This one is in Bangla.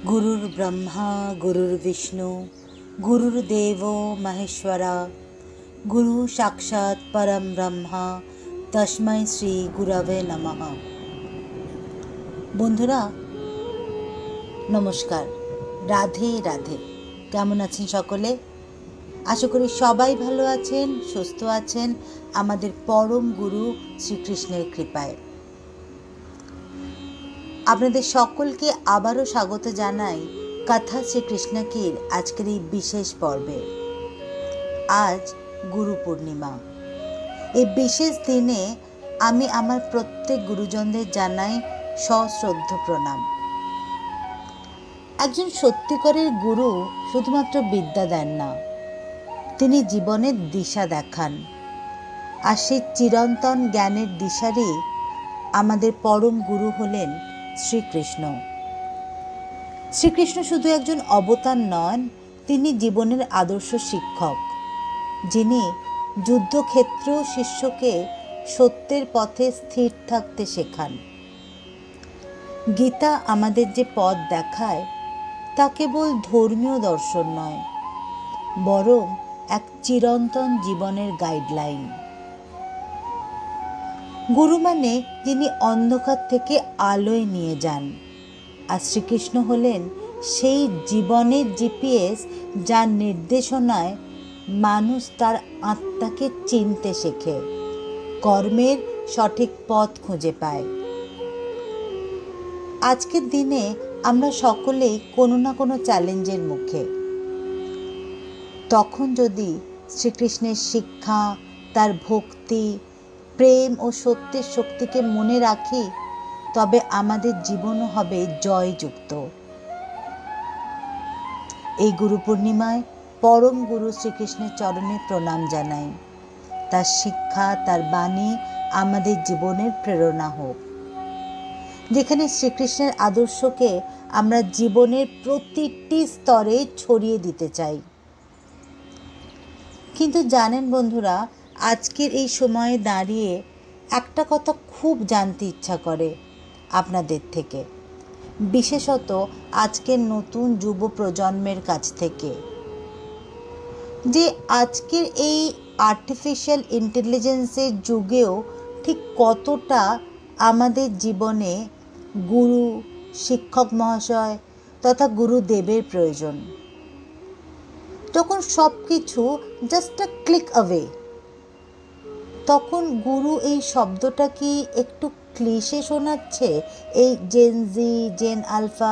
गुरुर्ब्रह्मा गुरुर्विष्णु गुरुर्देव महेश्वरा गुरु साक्षात् परम ब्रह्मा तस्मै श्री गुरवे नमः। বন্ধুরা নমস্কার, রাধে রাধে। কেমন আছেন সকলে? আশা করি সবাই ভালো আছেন, সুস্থ আছেন আমাদের পরম গুরু শ্রীকৃষ্ণের কৃপায়। আপনাদের সকলকে আবারও স্বাগত জানাই কথা শ্রীকৃষ্ণ কির আজকের এই বিশেষ পর্বে। আজ গুরু পূর্ণিমা। এই বিশেষ দিনে আমি আমার প্রত্যেক গুরুজনদের জানাই সশ্রদ্ধ প্রণাম। একজন সত্যিকারের গুরু শুধুমাত্র বিদ্যা দেন না, তিনি জীবনের দিশা দেখান। আর সেই চিরন্তন জ্ঞানের দিশারই আমাদের পরম গুরু হলেন শ্রীকৃষ্ণ। শ্রীকৃষ্ণ শুধু একজন অবতার নন, তিনি জীবনের আদর্শ শিক্ষক, যিনি যুদ্ধক্ষেত্রেও শিষ্যকে সত্যের পথে স্থির থাকতে শেখান। গীতা আমাদের যে পথ দেখায় তা কেবল ধর্মীয় দর্শন নয়, বরং এক চিরন্তন জীবনের গাইডলাইন। গুরু মানে যিনি অন্ধকার থেকে আলোয় নিয়ে যান, আর শ্রীকৃষ্ণ হলেন সেই জীবনের জিপিএস, যার নির্দেশনায় মানুষ তার আত্মাকে চিনতে শেখে, কর্মের সঠিক পথ খুঁজে পায়। আজকের দিনে আমরা সকলেই কোনো না কোনো চ্যালেঞ্জের মুখে। তখন যদি শ্রীকৃষ্ণের শিক্ষা, তার ভক্তি, প্রেম ও সত্যের শক্তিকে মনে রাখি, তবে আমাদের জীবনও হবে জয়যুক্ত। এই গুরু পূর্ণিমায় পরম গুরু শ্রীকৃষ্ণের চরণে প্রণাম জানাই। তার শিক্ষা, তার বাণী আমাদের জীবনের প্রেরণা হোক। যেখানে শ্রীকৃষ্ণের আদর্শকে আমরা জীবনের প্রতিটি স্তরে ছড়িয়ে দিতে চাই। কিন্তু জানেন বন্ধুরা, আজকের এই সময়ে দাঁড়িয়ে একটা কথা খুব জানতে ইচ্ছা করে আপনাদের থেকে, বিশেষত আজকের নতুন যুব প্রজন্মের কাছ থেকে, যে আজকের এই আর্টিফিশিয়াল ইন্টেলিজেন্সের যুগেও ঠিক কতটা আমাদের জীবনে গুরু, শিক্ষক মহাশয় তথা গুরুদেবের প্রয়োজন। যখন সব কিছু জাস্ট আ ক্লিক অ্যাওয়ে, তখন গুরু এই শব্দটা কি একটু ক্লিশে শোনাচ্ছে? এই জেন জি, জেন আলফা